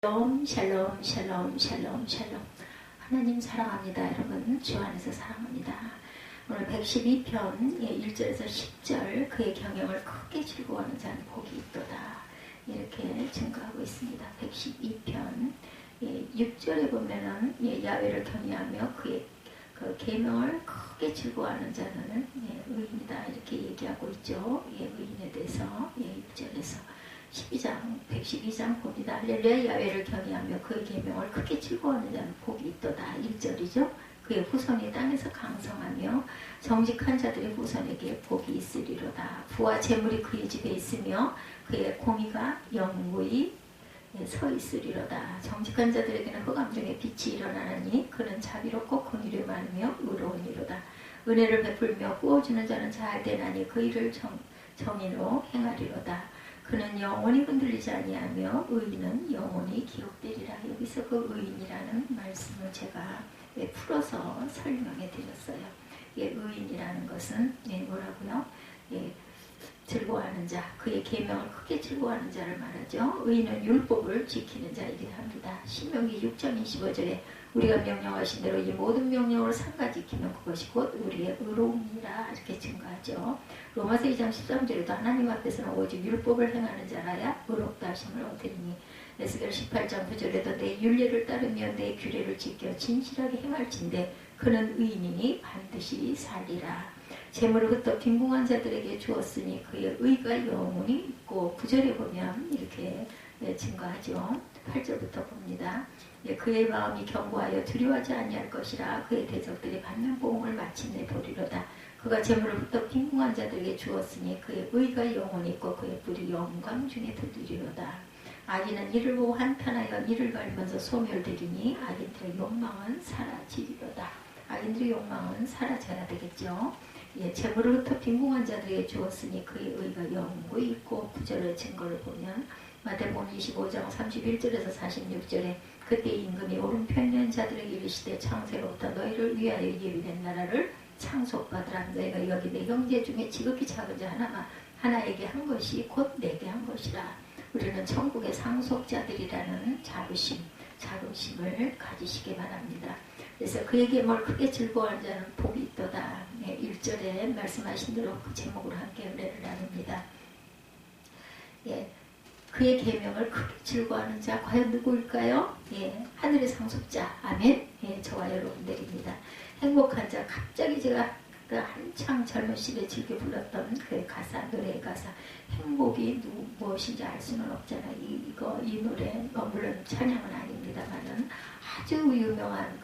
샬롬 샬롬 샬롬 샬롬 샬롬. 하나님 사랑합니다. 여러분 주 안에서 사랑합니다. 오늘 112편 1절에서 10절 그의 경영을 크게 즐거워하는 자는 복이 있도다 이렇게 증거하고 있습니다. 112편 6절에 보면은 야훼를 경외하며 그의 그 계명을 크게 즐거워하는 자는 의인이다 이렇게 얘기하고 있죠. 의인에 대해서 6절에서 112장 봅니다. 할렐루야. 야훼를 경외하며 그의 계명을 크게 즐거워하는 자는 복이 있도다. 1절이죠. 그의 후손이 땅에서 강성하며 정직한 자들의 후손에게 복이 있으리로다. 부와 재물이 그의 집에 있으며 그의 공의가 영구히 서 있으리로다. 정직한 자들에게는 흑암 중에 빛이 일어나니 그는 자비롭고 공의를 많으며 의로우니로다. 은혜를 베풀며 구워주는 자는 잘 되나니 그 일을 정의로 행하리로다. 그는 영원히 흔들리지 아니하며 의인은 영원히 기억되리라. 여기서 그 의인이라는 말씀을 제가 풀어서 설명해 드렸어요. 의인이라는 것은 뭐라고요? 즐거워하는 자, 그의 계명을 크게 즐거워하는 자를 말하죠. 의인은 율법을 지키는 자이기도 합니다. 신명기 6장 25절에 우리가 명령하신 대로 이 모든 명령을 삼가 지키면 그것이 곧 우리의 의로움이라 이렇게 증거하죠. 로마서 2장 13절에도 하나님 앞에서는 오직 율법을 행하는 자라야 의롭다 하심을 얻으리니 에스겔 18장 9절에도 내 율례를 따르며 내 규례를 지켜 진실하게 행할진대 그는 의인이니 반드시 살리라. 재물을 흩어 빈궁한 자들에게 주었으니 그의 의가 영원히 있고 9절에 보면 이렇게 증거하죠. 8절부터 봅니다. 그의 마음이 견고하여 두려워하지 아니할 것이라. 그의 대적들이 받는 보응을 마침내 보리로다. 그가 재물을 흩어 빈궁한 자들에게 주었으니 그의 의가 영원히 있고 그의 뿔이 영광 중에 들리리로다. 악인은 이를 보고 한탄하여 이를 갈면서 소멸되리니 악인들의 욕망은 사라지리로다. 악인들의 욕망은 사라져야 되겠죠. 재물을 흩어 빈궁한 자들에게 주었으니 그의 의가 영원히 있고 9절의 증거를 보면 마태복음 25장 31절에서 46절에 그때 임금이 오른편에 자들에게 이르시되 창세로부터 너희를 위하여 예비된 나라를 창속받으라. 너희가 여기 내 형제 중에 지극히 작은 자 하나에게 한 것이 곧 내게 한 것이라. 우리는 천국의 상속자들이라는 자부심을 가지시기 바랍니다. 그래서 그에게 뭘 크게 즐거워하는 자는 복이 있도다. 1절에 말씀하신 대로 그 제목으로 함께 은혜를 나눕니다. 그의 계명을 크게 즐거워하는 자 과연 누구일까요? 하늘의 상속자. 아멘. 저와 여러분들입니다. 행복한 자. 갑자기 제가 한창 젊은 시대에 즐겨 불렀던 그 가사, 노래의 가사. 행복이 무엇인지 알 수는 없잖아요. 이 노래, 물론 찬양은 아닙니다만은 아주 유명한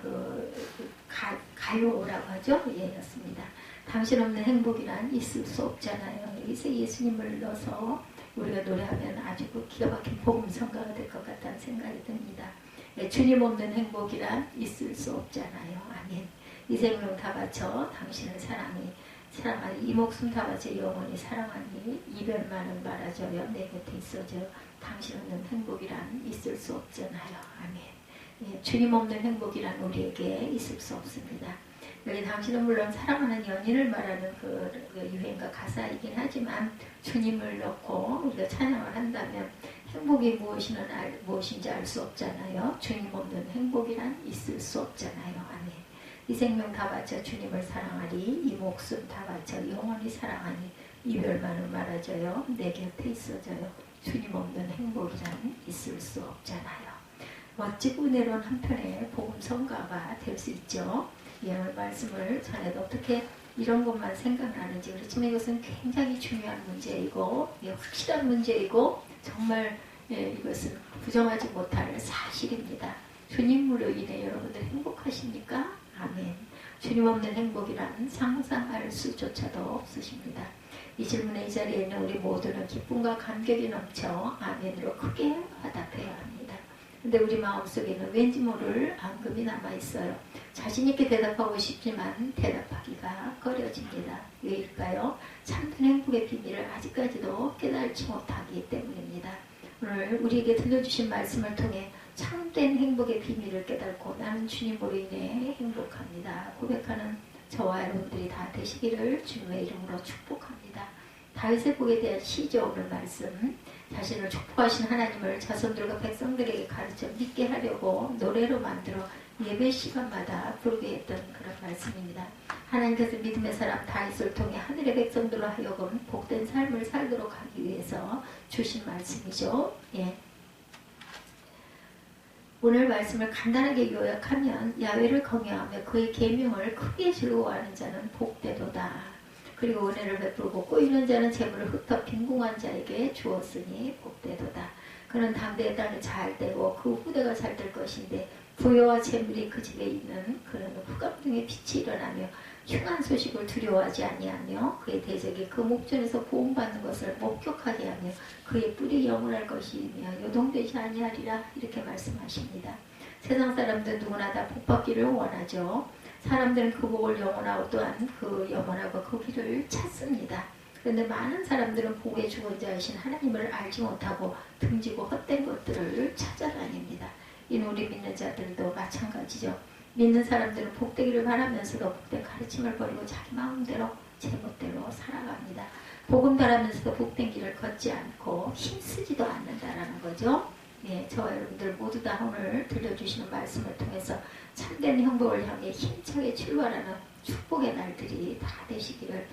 가요라고 하죠. 였습니다. 당신 없는 행복이란 있을 수 없잖아요. 여기서 예수님을 넣어서 우리가 노래하면 아주 기가 막힌 복음성가가 될 것 같다는 생각이 듭니다. 주님 없는 행복이란 있을 수 없잖아요. 아멘. 이 생명 다 바쳐 당신을 사랑하니 이 목숨 다 바쳐 영원히 사랑하니 이별만은 말아줘요. 내 곁에 있어줘. 당신 없는 행복이란 있을 수 없잖아요. 아멘. 주님 없는 행복이란 우리에게 있을 수 없습니다. 여기 당신은 물론 사랑하는 연인을 말하는 그 유행가 가사이긴 하지만 주님을 넣고 우리가 찬양을 한다면 행복이 무엇인지 알 수 없잖아요. 주님 없는 행복이란 있을 수 없잖아요. 아멘. 이 생명 다 바쳐 주님을 사랑하리. 이 목숨 다 바쳐 영원히 사랑하니 이별만은 말아줘요. 내 곁에 있어줘요. 주님 없는 행복이란 있을 수 없잖아요. 멋지고 은혜로운 한편의 복음성가가 될 수 있죠. 오늘 말씀을 전해도 어떻게 이런 것만 생각나는지. 그렇지만 이것은 굉장히 중요한 문제이고 확실한 문제이고 정말 이것은 부정하지 못할 사실입니다. 주님으로 인해 여러분들 행복하십니까? 아멘. 주님 없는 행복이란 상상할 수조차도 없으십니다. 이 질문에 이 자리에 있는 우리 모두는 기쁨과 감격이 넘쳐 아멘으로 크게 화답해야 합니다. 근데 우리 마음속에는 왠지 모를 앙금이 남아있어요. 자신있게 대답하고 싶지만 대답하기가 꺼려집니다. 왜일까요? 참된 행복의 비밀을 아직까지도 깨달지 못하기 때문입니다. 오늘 우리에게 들려주신 말씀을 통해 참된 행복의 비밀을 깨닫고 나는 주님으로 인해 행복합니다. 고백하는 저와 여러분들이 다 되시기를 주님의 이름으로 축복합니다. 다윗의 복에 대한 시죠. 오늘 말씀 자신을 축복하신 하나님을 자손들과 백성들에게 가르쳐 믿게 하려고 노래로 만들어 예배 시간마다 부르게 했던 그런 말씀입니다. 하나님께서 믿음의 사람 다윗을 통해 하늘의 백성들로 하여금 복된 삶을 살도록 하기 위해서 주신 말씀이죠. 예. 오늘 말씀을 간단하게 요약하면 야훼를 경외하며 그의 계명을 크게 즐거워하는 자는 복되도다. 그리고 은혜를 베풀고 꼬이는 자는 재물을 흩어 빈궁한 자에게 주었으니 복되도다. 그는 담대의 땅을 잘 되고 그 후대가 잘 될 것인데 부여와 재물이 그 집에 있는 그는 후감중에 빛이 일어나며 흉한 소식을 두려워하지 아니하며 그의 대적이 그 목전에서 보응받는 것을 목격하게 하며 그의 뿔이 영원할 것이며 요동되지 아니하리라 이렇게 말씀하십니다. 세상 사람들 누구나 다 복받기를 원하죠. 사람들은 그 복을 영원하고 또한 그 영원하고 그 길을 찾습니다. 그런데 많은 사람들은 복의 주권자이신 하나님을 알지 못하고 등지고 헛된 것들을 찾아다닙니다. 이는 우리 믿는 자들도 마찬가지죠. 믿는 사람들은 복되기를 바라면서도 복된 가르침을 버리고 자기 마음대로 제멋대로 살아갑니다. 복음 바라면서도 복된 길을 걷지 않고 힘쓰지도 않는다라는 거죠. 예, 저와 여러분들 모두 다 오늘 들려주시는 말씀을 통해서 참된 행복을 향해 힘차게 출발하는 축복의 날들이 다 되시기를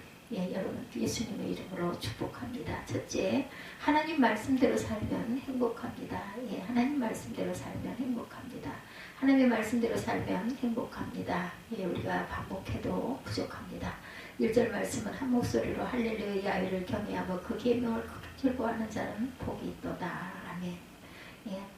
여러분 예수님의 이름으로 축복합니다. 첫째, 하나님 말씀대로 살면 행복합니다. 하나님 말씀대로 살면 행복합니다. 하나님의 말씀대로 살면 행복합니다. 우리가 반복해도 부족합니다. 1절 말씀은 한 목소리로 할렐루야 야훼를 경외하며 그 계명을 크게 즐거워하는 자는 복이 있도다. 아멘.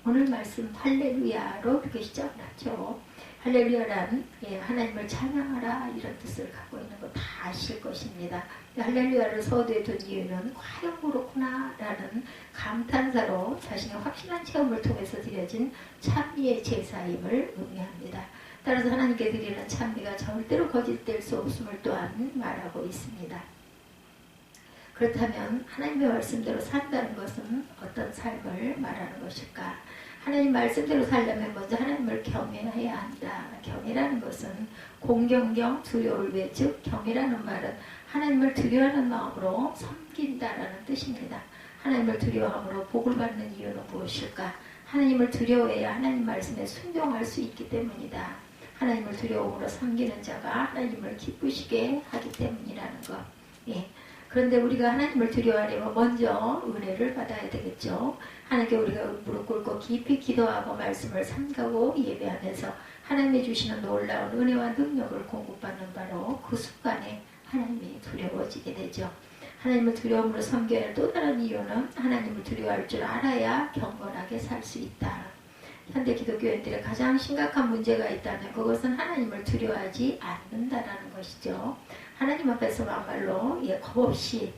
오늘 말씀 할렐루야로 이렇게 시작을 하죠. 할렐루야란 하나님을 찬양하라 이런 뜻을 갖고 있는 거 다 아실 것입니다. 할렐루야를 서두에 둔 이유는 과연 그렇구나 라는 감탄사로 자신의 확실한 체험을 통해서 드려진 찬미의 제사임을 의미합니다. 따라서 하나님께 드리는 찬미가 절대로 거짓될 수 없음을 또한 말하고 있습니다. 그렇다면 하나님의 말씀대로 산다는 것은 어떤 삶을 말하는 것일까? 하나님 말씀대로 살려면 먼저 하나님을 경외해야 한다. 경외라는 것은 공경경 두려울 외, 즉 경외라는 말은 하나님을 두려워하는 마음으로 섬긴다라는 뜻입니다. 하나님을 두려워함으로 복을 받는 이유는 무엇일까? 하나님을 두려워해야 하나님 말씀에 순종할 수 있기 때문이다. 하나님을 두려움으로 섬기는 자가 하나님을 기쁘시게 하기 때문이라는 것. 그런데 우리가 하나님을 두려워하려면 먼저 은혜를 받아야 되겠죠. 하나님께 우리가 무릎 꿇고 깊이 기도하고 말씀을 삼가고 예배하면서 하나님이 주시는 놀라운 은혜와 능력을 공급받는 바로 그 순간에 하나님이 두려워지게 되죠. 하나님을 두려움으로 섬겨야 할 또 다른 이유는 하나님을 두려워할 줄 알아야 경건하게 살 수 있다. 현대 기독교인들의 가장 심각한 문제가 있다면 그것은 하나님을 두려워하지 않는다라는 것이죠. 하나님 앞에서 막말로 겁 없이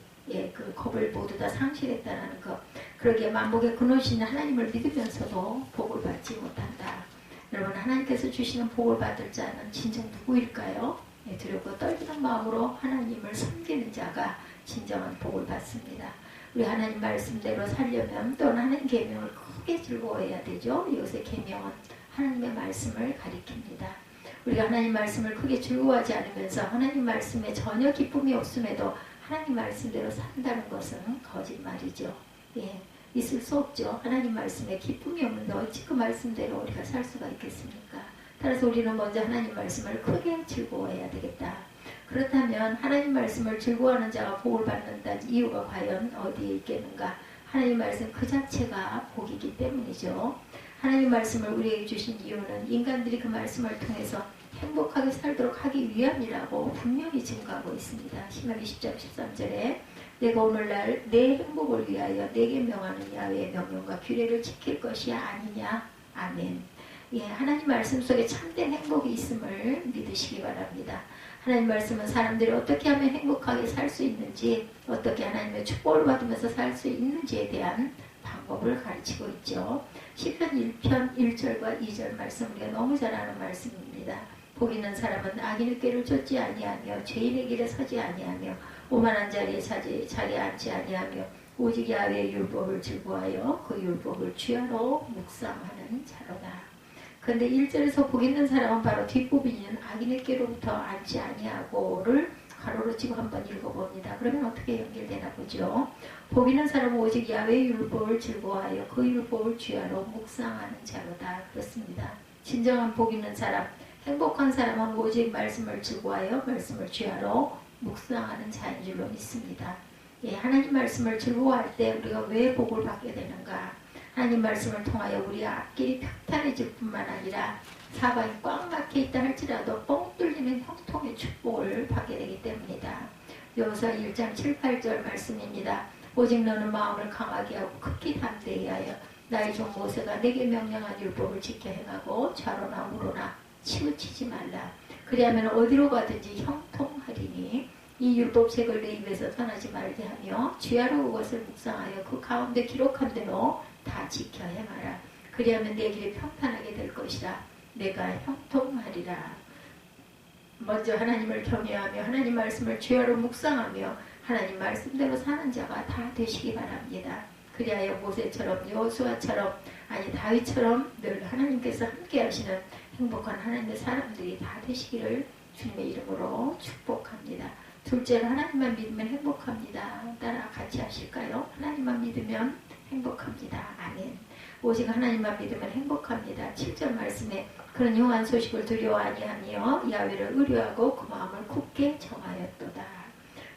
그 겁을 모두 다 상실했다는 것. 그러기에 만복의 근원이신 하나님을 믿으면서도 복을 받지 못한다. 여러분 하나님께서 주시는 복을 받을 자는 진정 누구일까요? 두렵고 떨리는 마음으로 하나님을 섬기는 자가 진정한 복을 받습니다. 우리 하나님 말씀대로 살려면 또는 하나님 계명을 크게 즐거워해야 되죠. 이것의 계명은 하나님의 말씀을 가리킵니다. 우리가 하나님 말씀을 크게 즐거워하지 않으면서 하나님 말씀에 전혀 기쁨이 없음에도 하나님 말씀대로 산다는 것은 거짓말이죠. 있을 수 없죠. 하나님 말씀에 기쁨이 없는데 어찌 그 말씀대로 우리가 살 수가 있겠습니까? 따라서 우리는 먼저 하나님 말씀을 크게 즐거워해야 되겠다. 그렇다면 하나님 말씀을 즐거워하는 자가 복을 받는다는 이유가 과연 어디에 있겠는가? 하나님 말씀 그 자체가 복이기 때문이죠. 하나님 말씀을 우리에게 주신 이유는 인간들이 그 말씀을 통해서 행복하게 살도록 하기 위함이라고 분명히 증거하고 있습니다. 신명 20장 13절에 내가 오늘날 내 행복을 위하여 내게 명하는 야훼의 명령과 규례를 지킬 것이 아니냐. 아멘. 하나님 말씀 속에 참된 행복이 있음을 믿으시기 바랍니다. 하나님 말씀은 사람들이 어떻게 하면 행복하게 살 수 있는지, 어떻게 하나님의 축복을 받으면서 살 수 있는지에 대한 방법을 가르치고 있죠. 시편 1편 1절과 2절 말씀 우리가 너무 잘 아는 말씀입니다. 복 있는 사람은 악인의 꾀를 쫓지 아니하며 죄인의 길에 서지 아니하며 오만한 자리에 자리에 앉지 아니하며 오직 야훼의 율법을 즐거워하여 그 율법을 주야로 묵상하는 자로다. 그런데 1절에서 복 있는 사람은 바로 뒷부분인 악인의 꾀로부터 앉지 아니하고를 가로로 치고 한번 읽어봅니다. 그러면 어떻게 연결되나 보죠. 복 있는 사람은 오직 야훼의 율법을 즐거워하여 그 율법을 주야로 묵상하는 자로다. 그렇습니다. 진정한 복 있는 사람, 행복한 사람은 오직 말씀을 즐거워하여 말씀을 주야로 묵상하는 자인 줄로 믿습니다. 예, 하나님 말씀을 즐거워할 때 우리가 왜 복을 받게 되는가? 하나님 말씀을 통하여 우리 앞길이 평탄해질 뿐만 아니라 사방이 꽉 막혀 있다 할지라도 뻥 뚫리는 형통의 축복을 받게 되기 때문이다. 여호수아 1장 7, 8절 말씀입니다. 오직 너는 마음을 강하게 하고 극히 담대히 하여 나의 종 모세가 내게 명령한 율법을 지켜 행하고 좌로나 우로나 치우치지 말라. 그리하면 어디로 가든지 형통하리니 이 율법책을 내 입에서 떠나지 말게 하며 주야로 그것을 묵상하여 그 가운데 기록한 대로 다 지켜 행하라. 그리하면 내 길이 평탄하게 될 것이라. 내가 형통하리라. 먼저 하나님을 경외하며 하나님 말씀을 주야로 묵상하며 하나님 말씀대로 사는 자가 다 되시기 바랍니다. 그리하여 모세처럼 여호수아처럼 아니 다윗처럼 늘 하나님께서 함께 하시는 행복한 하나님의 사람들이 다 되시기를 주님의 이름으로 축복합니다. 둘째로 하나님만 믿으면 행복합니다. 따라 같이 하실까요? 하나님만 믿으면 행복합니다. 아멘. 오직 하나님만 믿으면 행복합니다. 7절 말씀에 그런 흉한 소식을 두려워 아니하며 야훼를 의뢰하고 그 마음을 굳게 정하였도다.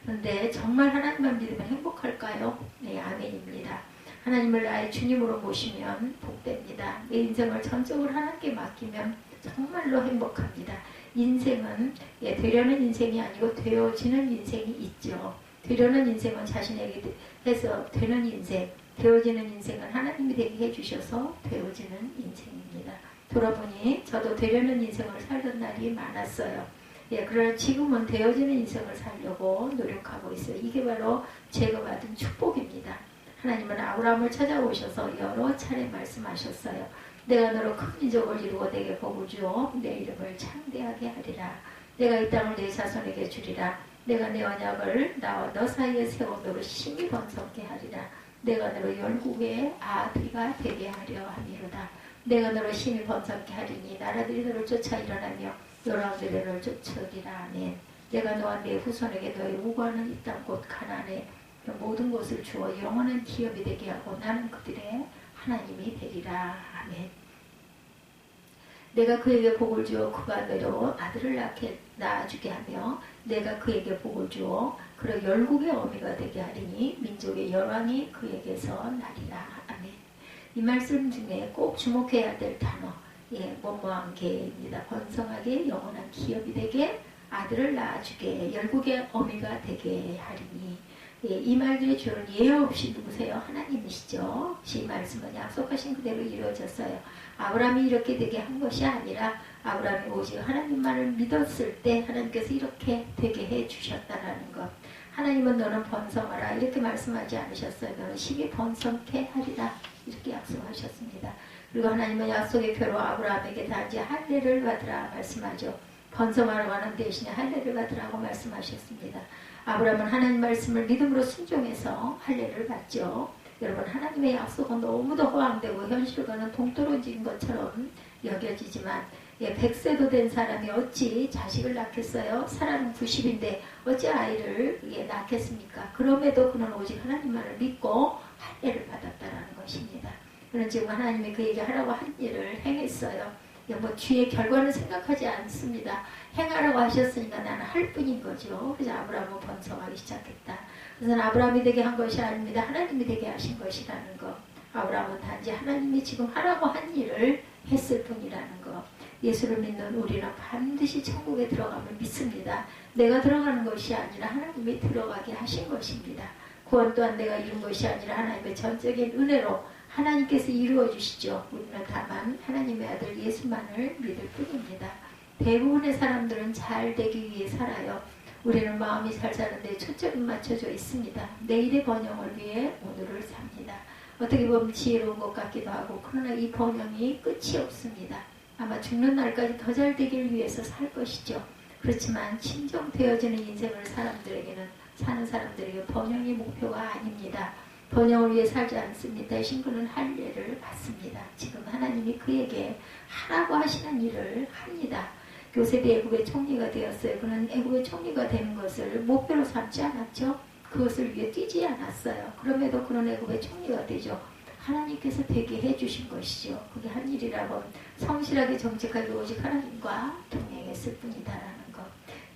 그런데 정말 하나님만 믿으면 행복할까요? 네, 아멘입니다. 하나님을 나의 주님으로 모시면 복됩니다. 내 인생을 전적으로 하나님께 맡기면 정말로 행복합니다. 인생은 되려는 인생이 아니고 되어지는 인생이 있죠. 되려는 인생은 자신에게 해서 되는 인생, 되어지는 인생은 하나님이 되게 해주셔서 되어지는 인생입니다. 돌아보니 저도 되려는 인생을 살던 날이 많았어요. 그러나 지금은 되어지는 인생을 살려고 노력하고 있어요. 이게 바로 제가 받은 축복입니다. 하나님은 아브라함을 찾아오셔서 여러 차례 말씀하셨어요. 내가 너로 큰 민족을 이루고 내게 복을 주어 내 이름을 창대하게 하리라. 내가 이 땅을 내 자손에게 주리라. 내가 내 언약을 나와 너 사이에 세워 너로 심히 번성케 하리라. 내가 너로 열국의 아들이 되게 하려 함이로다. 내가 너로 심히 번성케 하리니 나라들이 너를 쫓아 일어나며 열왕들이 너를 쫓으리라. 아멘. 내가 너와 내 후손에게 너의 우고하는 이 땅 곧 가나안의 모든 것을 주어 영원한 기업이 되게 하고 나는 그들의 하나님이 되리라. 아멘. 내가 그에게 복을 주어 그가 너로 아들을 낳아주게 하며 내가 그에게 복을 주어 그로 열국의 어미가 되게 하리니 민족의 열왕이 그에게서 나리라. 아멘. 이 말씀 중에 꼭 주목해야 될 단어 뭐뭐한 계입니다. 번성하게 영원한 기업이 되게 아들을 낳아주게 열국의 어미가 되게 하리니 이 말들이 주는 예외 없이 누구세요? 하나님이시죠. 이 말씀은 약속하신 그대로 이루어졌어요. 아브라함이 이렇게 되게 한 것이 아니라 아브라함이 오직 하나님만을 믿었을 때 하나님께서 이렇게 되게 해주셨다라는 것. 하나님은 너는 번성하라 이렇게 말씀하지 않으셨어요. 너는 심히 번성케 하리라 이렇게 약속하셨습니다. 그리고 하나님은 약속의 표로 아브라함에게 단지 할례를 받으라 말씀하죠. 번성하라고 하는 대신에 할례를 받으라고 말씀하셨습니다. 아브라함은 하나님 말씀을 믿음으로 순종해서 할례를 받죠. 여러분 하나님의 약속은 너무도 허황되고 현실과는 동떨어진 것처럼 여겨지지만 100세도 된 사람이 어찌 자식을 낳겠어요? 사람은 90인데 어찌 아이를 낳겠습니까? 그럼에도 그는 오직 하나님만을 믿고 할례를 받았다는 것입니다. 그는 지금 하나님이 그에게 하라고 한 일을 행했어요. 뭐 뒤에 결과는 생각하지 않습니다. 행하라고 하셨으니까 나는 할 뿐인 거죠. 그래서 아브라함은 번성하기 시작했다. 그래서 아브라함이 되게 한 것이 아닙니다. 하나님이 되게 하신 것이라는 것. 아브라함은 단지 하나님이 지금 하라고 한 일을 했을 뿐이라는 것. 예수를 믿는 우리는 반드시 천국에 들어가면 믿습니다. 내가 들어가는 것이 아니라 하나님이 들어가게 하신 것입니다. 구원 또한 내가 이룬 것이 아니라 하나님의 전적인 은혜로 하나님께서 이루어 주시죠. 우리는 다만 하나님의 아들 예수만을 믿을 뿐입니다. 대부분의 사람들은 잘 되기 위해 살아요. 우리는 마음이 잘 사는데 초점이 맞춰져 있습니다. 내일의 번영을 위해 오늘을 삽니다. 어떻게 보면 지혜로운 것 같기도 하고 그러나 이 번영이 끝이 없습니다. 아마 죽는 날까지 더 잘 되길 위해서 살 것이죠. 그렇지만 진정되어지는 인생을 사는 사람들에게 번영이 목표가 아닙니다. 번영을 위해 살지 않습니다. 대신 그는 할례를 받습니다. 지금 하나님이 그에게 하라고 하시는 일을 합니다. 요셉이 애굽의 총리가 되었어요. 그는 애굽의 총리가 되는 것을 목표로 삼지 않았죠. 그것을 위해 뛰지 않았어요. 그럼에도 그런 애굽의 총리가 되죠. 하나님께서 되게 해주신 것이죠. 그게 한 일이라고 성실하게 정직하게 오직 하나님과 동행했을 뿐이다라는 것.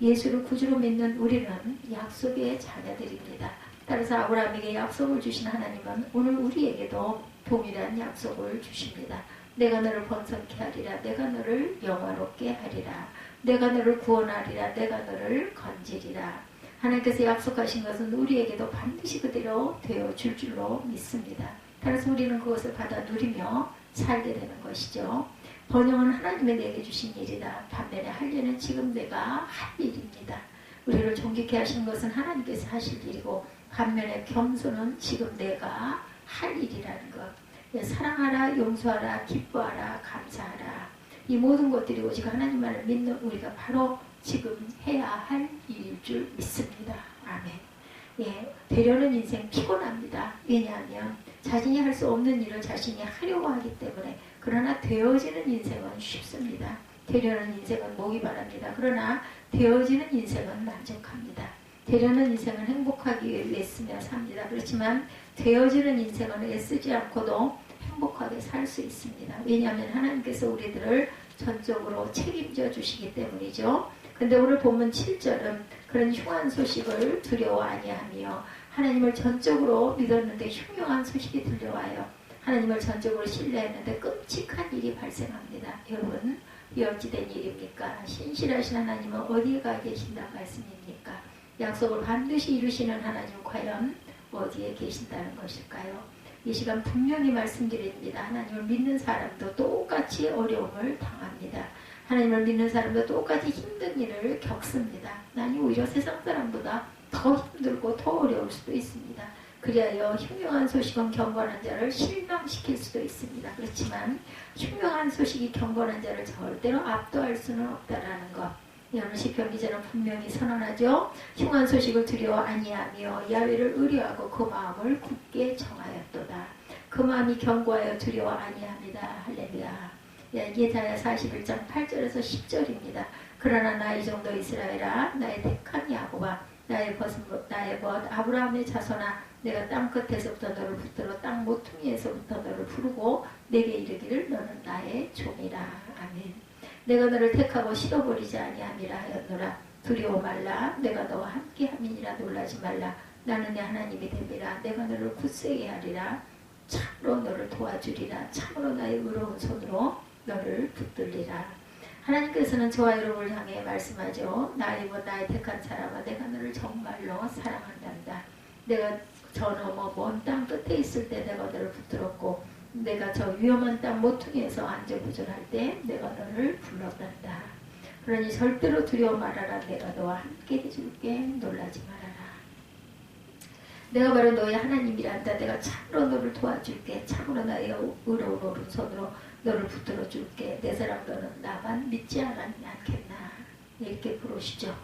예수를 구주로 믿는 우리는 약속의 자녀들입니다. 따라서 아브라함에게 약속을 주신 하나님은 오늘 우리에게도 동일한 약속을 주십니다. 내가 너를 번성케 하리라. 내가 너를 영화롭게 하리라. 내가 너를 구원하리라. 내가 너를 건지리라. 하나님께서 약속하신 것은 우리에게도 반드시 그대로 되어줄 줄로 믿습니다. 따라서 우리는 그것을 받아 누리며 살게 되는 것이죠. 번영은 하나님이 내게 주신 일이다. 반면에 할례는 지금 내가 할 일입니다. 우리를 존귀케 하신 것은 하나님께서 하실 일이고 반면에 겸손은 지금 내가 할 일이라는 것. 사랑하라, 용서하라, 기뻐하라, 감사하라. 이 모든 것들이 오직 하나님만을 믿는 우리가 바로 지금 해야 할 일일 줄 믿습니다. 아멘. 예, 되려는 인생 피곤합니다. 왜냐하면 자신이 할 수 없는 일을 자신이 하려고 하기 때문에. 그러나 되어지는 인생은 쉽습니다. 되려는 인생은 목이 바랍니다. 그러나 되어지는 인생은 만족합니다. 되려는 인생은 행복하기 위해 애쓰며 삽니다. 그렇지만 되어지는 인생은 애쓰지 않고도 행복하게 살 수 있습니다. 왜냐하면 하나님께서 우리들을 전적으로 책임져 주시기 때문이죠. 근데 오늘 본문 7절은 그런 흉한 소식을 두려워 아니하며 하나님을 전적으로 믿었는데 흉흉한 소식이 들려와요. 하나님을 전적으로 신뢰했는데 끔찍한 일이 발생합니다. 여러분, 이 어찌된 일입니까? 신실하신 하나님은 어디에 가 계신다는 말씀입니까? 약속을 반드시 이루시는 하나님 과연 어디에 계신다는 것일까요? 이 시간 분명히 말씀드립니다. 하나님을 믿는 사람도 똑같이 어려움을 당합니다. 하나님을 믿는 사람도 똑같이 힘든 일을 겪습니다. 아니 오히려 세상 사람보다 더 힘들고 더 어려울 수도 있습니다. 그리하여 흉흉한 소식은 경건한 자를 실망시킬 수도 있습니다. 그렇지만 흉흉한 소식이 경건한 자를 절대로 압도할 수는 없다라는 것. 여러분 시편 기자는 분명히 선언하죠. 흉한 소식을 두려워 아니하며 야훼를 의뢰하고 그 마음을 굳게 정하였도다. 그 마음이 견고하여 두려워 아니합니다. 할렐루야. 예사야 41장 8절에서 10절입니다. 그러나 나의 종도 이스라엘아, 나의 택한 야곱아, 나의 벗 아브라함의 자손아, 내가 땅 끝에서부터 너를 붙들어 땅 모퉁이에서부터 너를 부르고 내게 이르기를 너는 나의 종이라. 아멘. 내가 너를 택하고 실어버리지 아니함이라 하였노라. 두려워 말라. 내가 너와 함께함이니라. 놀라지 말라. 나는 내 하나님이 됨이라. 내가 너를 굳세게 하리라. 참으로 너를 도와주리라. 참으로 나의 의로운 손으로 너를 붙들리라. 하나님께서는 저와 여러분을 향해 말씀하죠. 나의 택한 사람아, 내가 너를 정말로 사랑한단다. 내가 저 너머 먼 땅 끝에 있을 때 내가 너를 붙들었고 내가 저 위험한 땅 모퉁이에서 안전부전할 때 내가 너를 불렀단다. 그러니 절대로 두려워 말아라. 내가 너와 함께 해줄게. 놀라지 말아라. 내가 바로 너의 하나님이란다. 내가 참으로 너를 도와줄게. 참으로 나의 의로운 오른손으로 너를 붙들어 줄게. 내 사람 너는 나만 믿지 않겠나. 이렇게 부르시죠.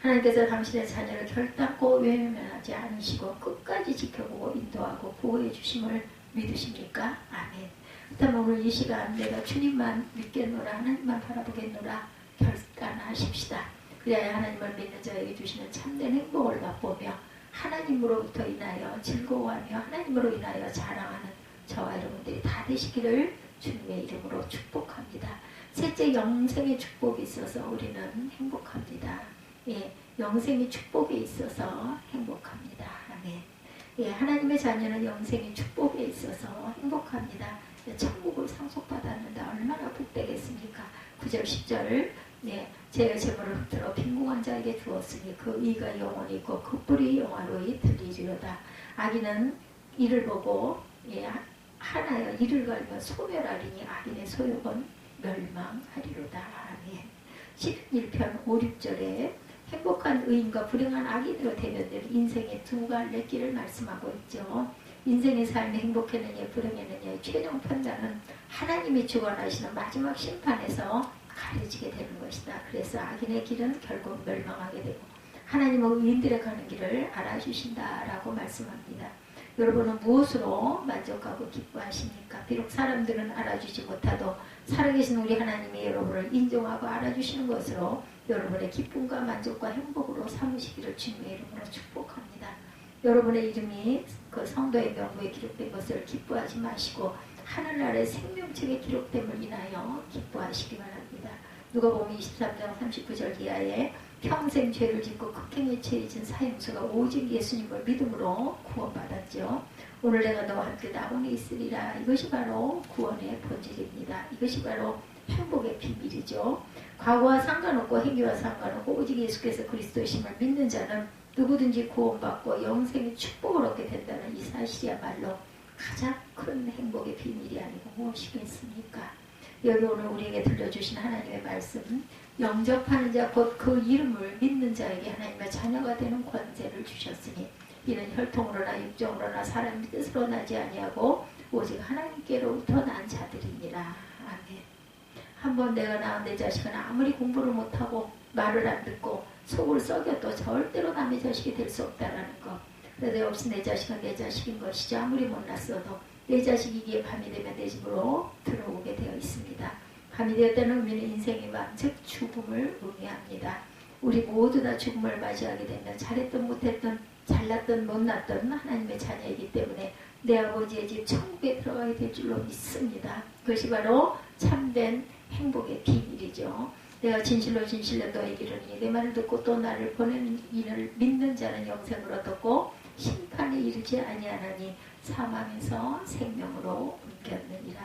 하나님께서 당신의 자녀를 결단코 외면하지 않으시고 끝까지 지켜보고 인도하고 보호해 주심을 믿으십니까? 아멘. 그렇다면 오늘 이 시간 내가 주님만 믿겠노라, 하나님만 바라보겠노라 결단하십시다. 그래야 하나님을 믿는 자에게 주시는 참된 행복을 맛보며 하나님으로부터 인하여 즐거워하며 하나님으로 인하여 자랑하는 저와 여러분들이 다 되시기를 주님의 이름으로 축복합니다. 셋째, 영생의 축복이 있어서 우리는 행복합니다. 예, 영생의 축복에 있어서 행복합니다. 아멘. 예, 하나님의 자녀는 영생의 축복에 있어서 행복합니다. 천국을 상속받았는데 얼마나 복되겠습니까? 9절 10절 네, 제 재물을 흩들어 빈궁한 자에게 주었으니 그 의가 영원히 있고 그 뿔이 영화로이 들리리로다. 악인은 이를 보고 예, 하나여 이를 갈며 소멸하리니 악인의 소욕은 멸망하리로다. 아멘. 11편 5, 6절에 행복한 의인과 불행한 악인으로 대변되는 인생의 두 갈래 길을 말씀하고 있죠. 인생의 삶이 행복했느냐 불행했느냐의 최종 판단은 하나님이 주관하시는 마지막 심판에서 가려지게 되는 것이다. 그래서 악인의 길은 결국 멸망하게 되고 하나님은 의인들의 가는 길을 알아주신다라고 말씀합니다. 여러분은 무엇으로 만족하고 기뻐하십니까? 비록 사람들은 알아주지 못하도 살아계신 우리 하나님이 여러분을 인정하고 알아주시는 것으로 여러분의 기쁨과 만족과 행복으로 삼으시기를 주님의 이름으로 축복합니다. 여러분의 이름이 그 성도의 명부에 기록된 것을 기뻐하지 마시고 하늘나라의 생명책에 기록됨을 인하여 기뻐하시기 바랍니다. 누가복음 23장 39절 이하에 평생 죄를 짓고 극행에 처해진 사형수가 오직 예수님을 믿음으로 구원받았죠. 오늘 내가 너와 함께 낙원에 있으리라. 이것이 바로 구원의 본질입니다. 이것이 바로 행복의 비밀이죠. 과거와 상관없고 행위와 상관없고 오직 예수께서 그리스도이심을 믿는 자는 누구든지 구원받고 영생의 축복을 얻게 된다는 이 사실이야말로 가장 큰 행복의 비밀이 아니고 무엇이겠습니까? 여기 오늘 우리에게 들려주신 하나님의 말씀, 영접하는 자 곧 그 이름을 믿는 자에게 하나님의 자녀가 되는 권세를 주셨으니 이는 혈통으로나 육정으로나 사람의 뜻으로 나지 아니하고 오직 하나님께로부터 난 자들이니라. 아멘. 한번 내가 낳은 내 자식은 아무리 공부를 못하고 말을 안 듣고 속을 썩여도 절대로 남의 자식이 될 수 없다라는 것. 그래도 역시 내 자식은 내 자식인 것이지 아무리 못났어도 내 자식이기에 밤이 되면 내 집으로 들어오게 되어 있습니다. 밤이 되었다는 의미는 인생의 맘, 즉 죽음을 의미합니다. 우리 모두 다 죽음을 맞이하게 되면 잘했든 못했든 잘났든 못났든 하나님의 자녀이기 때문에 내 아버지의 집 천국에 들어가게 될 줄로 믿습니다. 그것이 바로 참된 행복의 비밀이죠. 내가 진실로 너에게 이르니 내 말을 듣고 또 나를 보내는 이를 믿는 자는 영생을 얻었고 심판에 이르지 아니하나니 사망에서 생명으로 옮겼느니라.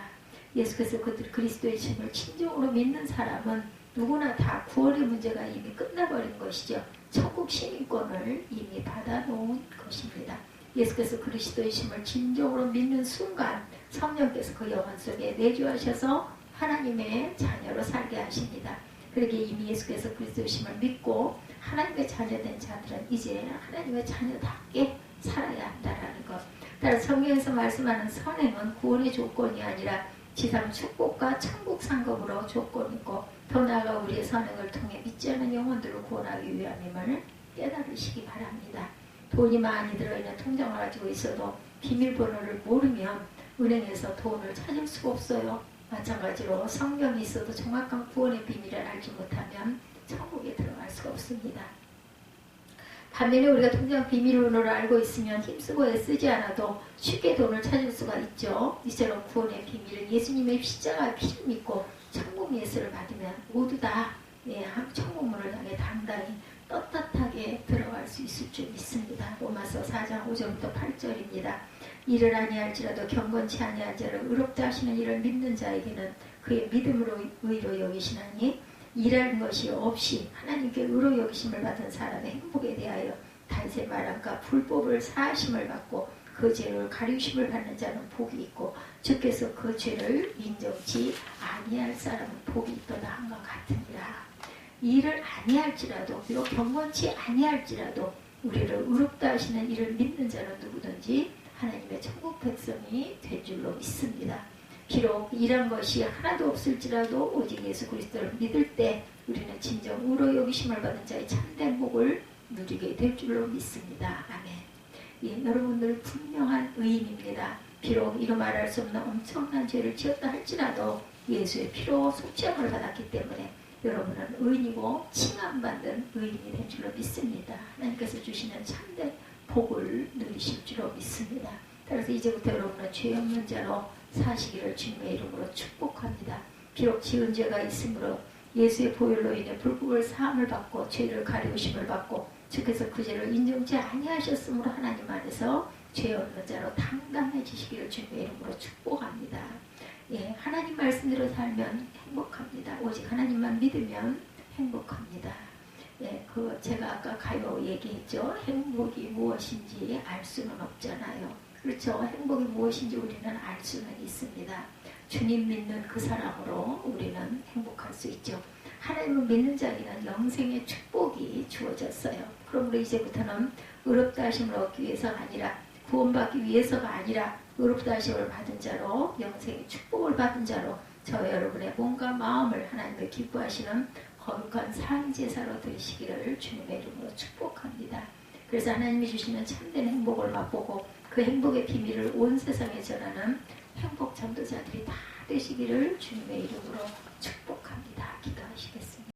예수께서 그리스도의 신을 진정으로 믿는 사람은 누구나 다 구원의 문제가 이미 끝나버린 것이죠. 천국 시민권을 이미 받아놓은 것입니다. 예수께서 그리스도의 신을 진정으로 믿는 순간 성령께서 그 영혼 속에 내주하셔서 하나님의 자녀로 살게 하십니다. 그러기에 이미 예수께서 그리스도의 신을 믿고 하나님의 자녀된 자들은 이제 하나님의 자녀답게 살아야 한다는 것. 따라서 성경에서 말씀하는 선행은 구원의 조건이 아니라 지상 축복과 천국 상급으로 조건이고 더 나아가 우리의 선행을 통해 믿지 않는 영혼들을 구원하기 위함임을 깨달으시기 바랍니다. 돈이 많이 들어있는 통장을 가지고 있어도 비밀번호를 모르면 은행에서 돈을 찾을 수가 없어요. 마찬가지로 성경이 있어도 정확한 구원의 비밀을 알지 못하면 천국에 들어갈 수가 없습니다. 반면에 우리가 통장 비밀번호를 알고 있으면 힘쓰고 애쓰지 않아도 쉽게 돈을 찾을 수가 있죠. 이처럼 구원의 비밀은 예수님의 십자가의 피를 믿고 천국 예수를 받으면 모두 다 천국문을 향해 당당히 떳떳하게 들어갈 수 있을 줄 믿습니다. 로마서 4장 5절부터 8절입니다. 이를 아니할지라도 경건치 아니한 자를 의롭다 하시는 이를 믿는 자에게는 그의 믿음으로 의로 여기시나니 일하는 것이 없이 하나님께 의로 여기심을 받은 사람의 행복에 대하여 단세 말함과 불법을 사하심을 받고 그 죄를 가리우심을 받는 자는 복이 있고 주께서 그 죄를 인정치 아니할 사람은 복이 있도다 한 것 같으니라. 이를 아니할지라도 비록 경건치 아니할지라도 우리를 의롭다 하시는 이를 믿는 자는 누구든지 하나님의 천국 백성이 될 줄로 믿습니다. 비록 이런 것이 하나도 없을지라도 오직 예수 그리스도를 믿을 때 우리는 진정 의로 여기심을 받은 자의 참된 복을 누리게 될 줄로 믿습니다. 아멘. 예, 여러분들 분명한 의인입니다. 비록 이루 말할 수 없는 엄청난 죄를 지었다 할지라도 예수의 피로 속죄함을 받았기 때문에 여러분은 의인이고 칭함받는 의인이 될 줄로 믿습니다. 하나님께서 주시는 참된 복을 누리실 줄로 믿습니다. 따라서 이제부터 여러분은 죄 없는 자로 사시기를 주님의 이름으로 축복합니다. 비록 지은 죄가 있으므로 예수의 보혈로 인해 불법을 사함을 받고 죄를 가리우심을 받고 주께서 그 죄를 인정치 아니하셨으므로 하나님 안에서 죄 없는 자로 당당해지시기를 주님의 이름으로 축복합니다. 예, 하나님 말씀대로 살면 행복합니다. 오직 하나님만 믿으면 행복합니다. 예, 제가 아까 가요 얘기했죠. 행복이 무엇인지 알 수는 없잖아요. 그렇죠. 행복이 무엇인지 우리는 알 수는 있습니다. 주님 믿는 그 사람으로 우리는 행복할 수 있죠. 하나님을 믿는 자에게는 영생의 축복이 주어졌어요. 그러므로 이제부터는 의롭다 하심을 얻기 위해서가 아니라 구원받기 위해서가 아니라 의롭다 하심을 받은 자로 영생의 축복을 받은 자로 저와 여러분의 몸과 마음을 하나님의 기뻐하시는 거룩한 상제사로 되시기를 주님의 이름으로 축복합니다. 그래서 하나님이 주시는 참된 행복을 맛보고 그 행복의 비밀을 온 세상에 전하는 행복 전도자들이 다 되시기를 주님의 이름으로 축복합니다.